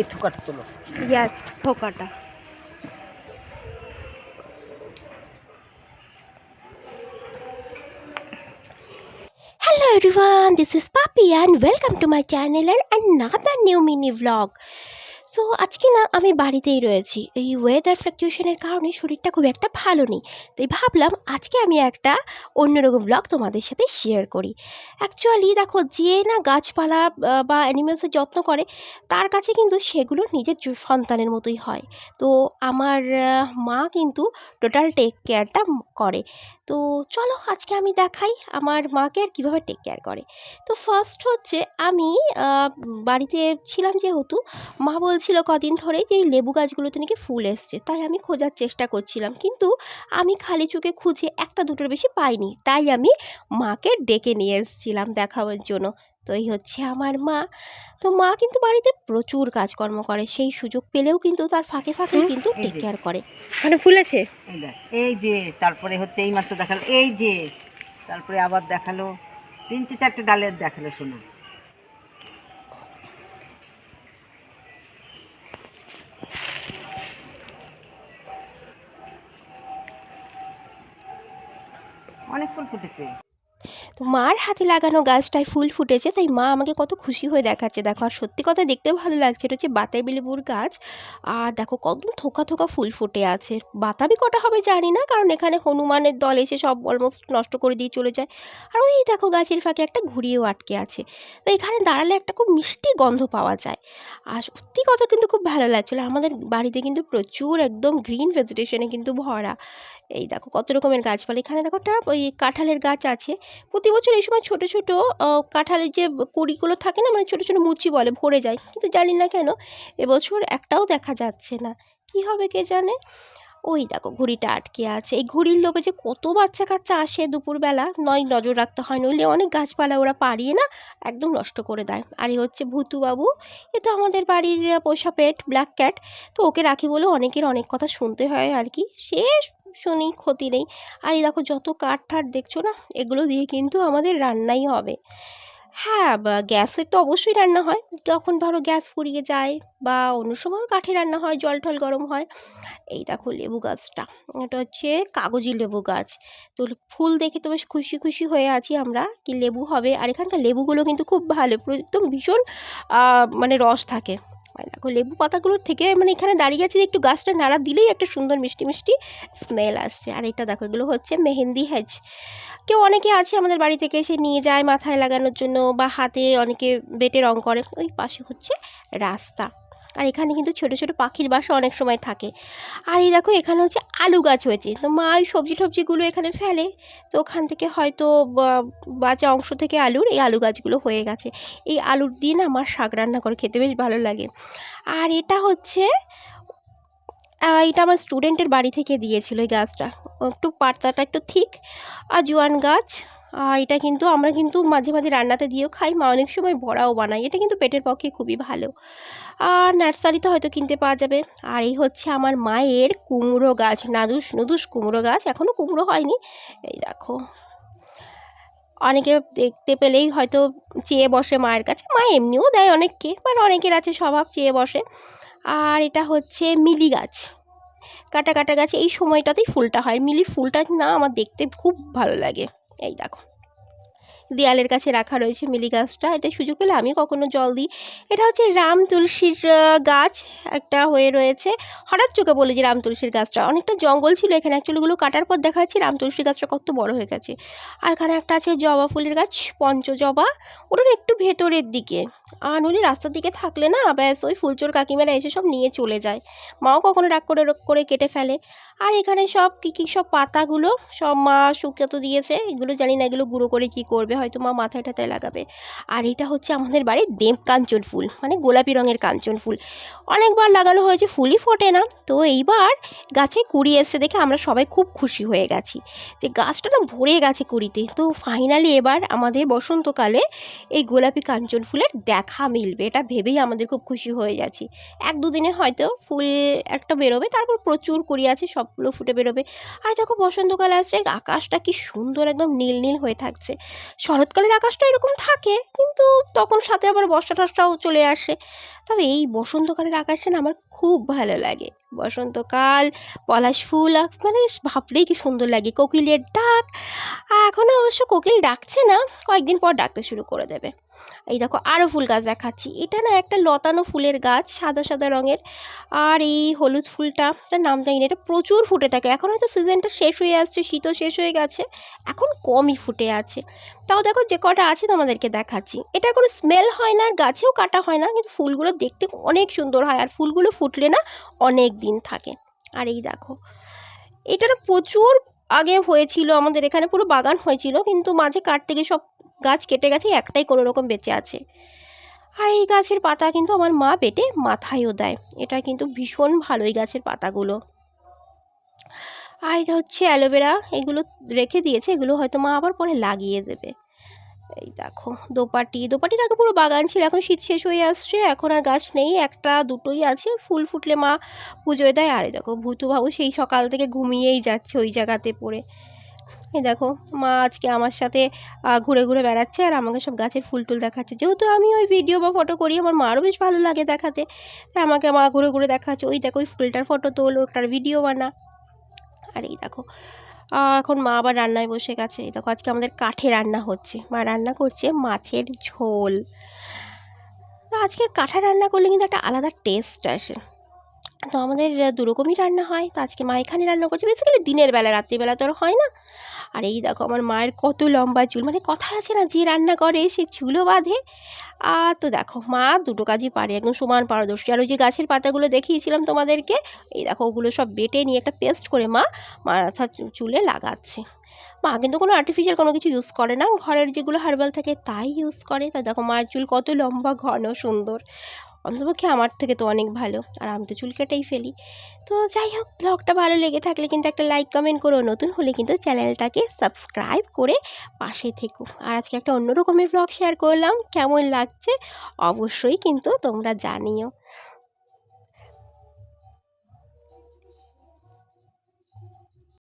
এই থোকাটা তোলো। ইয়াস, থোকাটা। Hello everyone, this is Papi and welcome to my channel and another new mini vlog. So আজকে না আমি বাড়িতেই রয়েছি। এই ওয়েদার ফ্লাকচুয়েশনের কারণে শরীরটা খুব একটা ভালো নেই, তাই ভাবলাম আজকে আমি একটা অন্যরকম ব্লগ তোমাদের সাথে শেয়ার করি। অ্যাকচুয়ালি দেখো, যে না গাছপালা বা অ্যানিমেলসের যত্ন করে তার কাছে কিন্তু সেগুলো নিজের সন্তানের মতোই হয়। তো আমার মা কিন্তু টোটাল টেক কেয়ারটা করে। তো চলো আজকে আমি দেখাই আমার মাকে আর কীভাবে টেক কেয়ার করে। তো ফার্স্ট হচ্ছে আমি বাড়িতে ছিলাম, যেহেতু মা বলছিল কদিন ধরেই যে এই লেবু গাছগুলোতে নাকি ফুল এসছে, তাই আমি খোঁজার চেষ্টা করছিলাম, কিন্তু আমি খালি চোখে খুঁজে একটা দুটোর বেশি পাইনি, তাই আমি মাকে ডেকে নিয়ে এসেছিলাম দেখাবার জন্য। তো এই হচ্ছে আমার মা। তো মা কিন্তু বাড়িতে প্রচুর কাজকর্ম করে, সেই সুযোগ পেলেও কিন্তু তার ফাঁকে ফাঁকে কিন্তু টেক কেয়ার করে। মানে ফুলেছে, এই যে, তারপরে হচ্ছে এই মাত্র দেখালো, এই যে তারপরে আবার দেখালো 3-4টে ডালের দেখালো। শোনো, অনেক ফুল ফুটেছে। তো মার হাতে লাগানো গাছটায় ফুল ফুটেছে, তাই মা আমাকে কত খুশি হয়ে দেখাচ্ছে। দেখো, আর সত্যি কথা দেখতেও ভালো লাগছে। এটা হচ্ছে বাতাবি লেবুর গাছ, আর দেখো কত থোকা থোকা ফুল ফুটে আছে। বাতাবি কটা হবে জানি না, কারণ এখানে হনুমানের দল এসে সব অলমোস্ট নষ্ট করে দিয়ে চলে যায়। আর ওই দেখো গাছের ফাঁকে একটা ঘুড়িও আটকে আছে। তো এখানে দাঁড়ালে একটা খুব মিষ্টি গন্ধ পাওয়া যায়, আর সত্যি কথা কিন্তু খুব ভালো লাগছিলো। আমাদের বাড়িতে কিন্তু প্রচুর একদম গ্রিন ভেজিটেশনে কিন্তু ভরা। এই দেখো কত রকমের গাছপালা। এখানে দেখো একটা ওই কাঁঠালের গাছ আছে। প্রতি বছর এই সময় ছোটো ছোটো কাঁঠালের যে কুড়িগুলো থাকে না, মানে ছোটো ছোটো মুচি বলে, ভরে যায়, কিন্তু জানি না কেন এবছর একটাও দেখা যাচ্ছে না। কি হবে কে জানে। ওই দেখো ঘুড়িটা আটকে আছে। এই ঘুড়ির লোভে যে কত বাচ্চা কাচ্চা আসে দুপুরবেলা, নয় নজর রাখতে হয়, নইলে অনেক গাছপালা ওরা পারিয়ে না একদম নষ্ট করে দেয়। আর এই হচ্ছে ভুতু বাবু, এ তো আমাদের বাড়ির পোষা পেট, ব্ল্যাক ক্যাট। তো ওকে রাখি বলে অনেকের অনেক কথা শুনতে হয় আর কি, সে শুনি, ক্ষতি নেই। আর এই দেখো যত কাঠ ঠাট দেখছো না, এগুলো দিয়ে কিন্তু আমাদের রান্নাই হবে। হ্যাঁ, গ্যাসের তো অবশ্যই রান্না হয়, যখন ধরো গ্যাস ফুরিয়ে যায়, বা অন্য সময়ও কাঠে রান্না হয়, জল টল গরম হয়। এই দেখো লেবু গাছটা, এটা হচ্ছে কাগজি লেবু গাছ। তো ফুল দেখে তো বেশ খুশি খুশি হয়ে আছি আমরা, কি লেবু হবে। আর এখানকার লেবুগুলো কিন্তু খুব ভালো, একদম ভীষণ মানে রস থাকে। আর দেখো লেবু পাতাগুলোর থেকে, মানে এখানে দাঁড়িয়ে আছি, একটু গাছটা নাড়া দিলেই একটা সুন্দর মিষ্টি মিষ্টি স্মেল আসছে। আর এটা দেখো, এগুলো হচ্ছে মেহেন্দি হেজ। কেউ অনেকে আছে আমাদের বাড়ি থেকে এসে নিয়ে যায় মাথায় লাগানোর জন্য, বা হাতে অনেকে বেটে রং করে। ওই পাশে হচ্ছে রাস্তা, আর এখানে কিন্তু ছোটো ছোটো পাখির বাসা অনেক সময় থাকে। আর এই দেখো এখানে হচ্ছে আলু গাছ হয়েছে। তো মা ওই সবজি টবজিগুলো এখানে ফেলে, তো ওখান থেকে হয়তো বাঁচা অংশ থেকে আলুর এই আলু গাছগুলো হয়ে গেছে। এই আলুর দিয়ে না আমার শাক রান্না করে খেতে বেশ ভালো লাগে। আর এটা হচ্ছে এটা আমার স্টুডেন্টের বাড়ি থেকে দিয়েছিল এই গাছটা। একটু পাতাটা একটু থিক, আর জোয়ান গাছ। এটা কিন্তু আমরা কিন্তু মাঝে মাঝে রান্নাতে দিয়েও খাই, মা অনেক সময় বড়াও বানাই। এটা কিন্তু পেটের পক্ষে খুবই ভালো। আর নার্সারিতে হয়তো কিনতে পাওয়া যাবে। আর এই হচ্ছে আমার মায়ের কুমড়ো গাছ, নাদুস নুদুস কুমড়ো গাছ, এখনও কুমড়ো হয়নি। এই দেখো, অনেকে দেখতে পেলেই হয়তো চেয়ে বসে মায়ের কাছে, মা এমনিও দেয় অনেককে, বাট অনেকের আছে স্বভাব চেয়ে বসে। আর এটা হচ্ছে মিলি গাছ, কাটা কাটা গাছ। এই সময়টাতেই ফুলটা হয়, মিলির ফুলটা না আমার দেখতে খুব ভালো লাগে। এই দেখো দেয়ালের কাছে রাখা রয়েছে মিলি গাছটা, এটা সুযোগ পেলে আমি কখনো জল দিই। এটা হচ্ছে রাম তুলসীর গাছ একটা হয়ে রয়েছে। হঠাৎ চোখে বলে যে রাম তুলসীর গাছটা, অনেকটা জঙ্গল ছিল এখানে, অ্যাকচুয়ালিগুলো কাটার পর দেখা যাচ্ছে রাম তুলসী গাছটা কত বড় হয়ে গেছে। আর এখানে একটা আছে জবা ফুলের গাছ, পঞ্চজবা, ওটা একটু ভেতরের দিকে। আর নইলে রাস্তার দিকে থাকলে না ব্যাস ওই ফুলচোর কাকিমারা এসে সব নিয়ে চলে যায়, মাও কখনো রাগ করে কেটে ফেলে। আর এখানে সব কী সব পাতাগুলো সব মা শুকাতে দিয়েছে, এগুলো জানি না এগুলো গুঁড়ো করে কি করবে, হয়তো মা মাথায় টাথায় লাগাবে। আর এটা হচ্ছে আমাদের বাড়ির দেব কাঞ্চন ফুল, মানে গোলাপি রঙের কাঞ্চন ফুল। অনেকবার লাগানো হয়েছে, ফুলই ফোটে না। তো এইবার গাছে কুড়ি এসছে দেখে আমরা সবাই খুব খুশি হয়ে গেছি, যে গাছটা না ভরে গেছে কুড়িতে। তো ফাইনালি এবার আমাদের বসন্তকালে এই গোলাপি কাঞ্চন ফুলের দেখা মিলবে, এটা ভেবেই আমাদের খুব খুশি হয়ে যাচ্ছি। 1-2 দিনে হয়তো ফুল একটা বেরোবে, তারপর প্রচুর কুড়ি আছে, সবগুলো ফুটে বেরোবে। আর দেখো বসন্তকাল আসছে, আকাশটা কি সুন্দর একদম নীল নীল হয়ে থাকছে। শরৎকালের আকাশটা এরকম থাকে, কিন্তু তখন সাথে আবার বর্ষা টর্ষাও চলে আসে। তবে এই বসন্তকালের আকাশটা না আমার খুব ভালো লাগে। বসন্তকাল, পলাশ ফুল মানে ভাবলেই কি সুন্দর লাগে। কোকিলের ডাক, এখনও অবশ্য কোকিল ডাকছে না, কয়েকদিন পর ডাকতে শুরু করে দেবে। এই দেখো আরও ফুল গাছ দেখাচ্ছি। এটা না একটা লতানো ফুলের গাছ, সাদা সাদা রঙের। আর এই হলুদ ফুলটা, এটার নাম জানি না, এটা প্রচুর ফুটে থাকে। এখন হয়তো সিজনটা শেষ হয়ে আসছে, শীতও শেষ হয়ে গেছে, এখন কমই ফুটে আছে। তাও দেখো যে কটা আছে তোমাদেরকে দেখাচ্ছি। এটার কোনো স্মেল হয় না, আর গাছেও কাটা হয় না, কিন্তু ফুলগুলো দেখতে অনেক সুন্দর হয়, আর ফুলগুলো ফুটলে না অনেক দিন থাকে। আর এই দেখো এটা না প্রচুর আগে হয়েছিল, আমাদের এখানে পুরো বাগান হয়েছিল, কিন্তু মাঝে কাটতে গিয়ে সব গাছ কেটে গেছে, একটাই কোনো রকম বেঁচে আছে। আর এই গাছের পাতা কিন্তু আমার মা বেটে মাথায়ও দেয়, এটা কিন্তু ভীষণ ভালো এই গাছের পাতাগুলো। আর এটা হচ্ছে অ্যালোভেরা, এগুলো রেখে দিয়েছে, এগুলো হয়তো মা আবার পরে লাগিয়ে দেবে। এই দেখো দোপাটির আগে পুরো বাগান ছিল, এখন শীত শেষ হয়ে আসছে, এখন আর গাছ নেই, একটা দুটোই আছে। ফুল ফুটলে মা পুজোয় দেয়। আর এই দেখো ভূতু বাবু সেই সকাল থেকে ঘুমিয়েই যাচ্ছে ওই জায়গাতে পড়ে। এই দেখো মা আজকে আমার সাথে ঘুরে ঘুরে বেড়াচ্ছে, আর আমাকে সব গাছের ফুল টুল দেখাচ্ছে। যেহেতু আমি ওই ভিডিও বা ফটো করি, আমার মারও বেশ ভালো লাগে দেখাতে, তাই আমাকে মা ঘুরে ঘুরে দেখাচ্ছে, ওই দেখো ওই ফুলটার ফটো তোল, ওটার ভিডিও বানা। আর এই দেখো এখন মা আবার রান্নায় বসে গেছে। এই দেখো আজকে আমাদের কাঠে রান্না হচ্ছে, মা রান্না করছে মাছের ঝোল। তো আজকে কাঠে রান্না করলে কিন্তু একটা আলাদা টেস্ট আসে। তো আমাদের দুরকমই রান্না হয়, তো আজকে মা এখানে রান্না করছে, বেসিক্যালি দিনের বেলা, রাত্রিবেলা তো আর হয় না। আর এই দেখো আমার মায়ের কত লম্বা চুল, মানে কথা আছে না, যে রান্না করে সে চুলও বাঁধে। আর তো দেখো মা দুটো কাজই পারে, একদম সমান পারদর্শী। আর ওই যে গাছের পাতাগুলো দেখিয়েছিলাম তোমাদেরকে, এই দেখো ওগুলো সব বেটে নিয়ে একটা পেস্ট করে মা মাথা চুলে লাগাচ্ছে। মা কিন্তু কোনো আর্টিফিশিয়াল কোনো কিছু ইউজ করে না, ঘরের যেগুলো হার্বাল থাকে তাই ইউজ করে। তা দেখো মায়ের চুল কত লম্বা, ঘন, সুন্দর, অন্তপক্ষে আমার থেকে তো অনেক ভালো, আর আমি তো চুল কেটেই ফেলি। তো যাই হোক, ব্লগটা ভালো লেগে থাকলে কিন্তু একটা লাইক কমেন্ট করো, নতুন হলে কিন্তু চ্যানেলটাকে সাবস্ক্রাইব করে পাশে থেকো। আর আজকে একটা অন্য রকমের ব্লগ শেয়ার করলাম, কেমন লাগছে অবশ্যই কিন্তু তোমরা জানিও।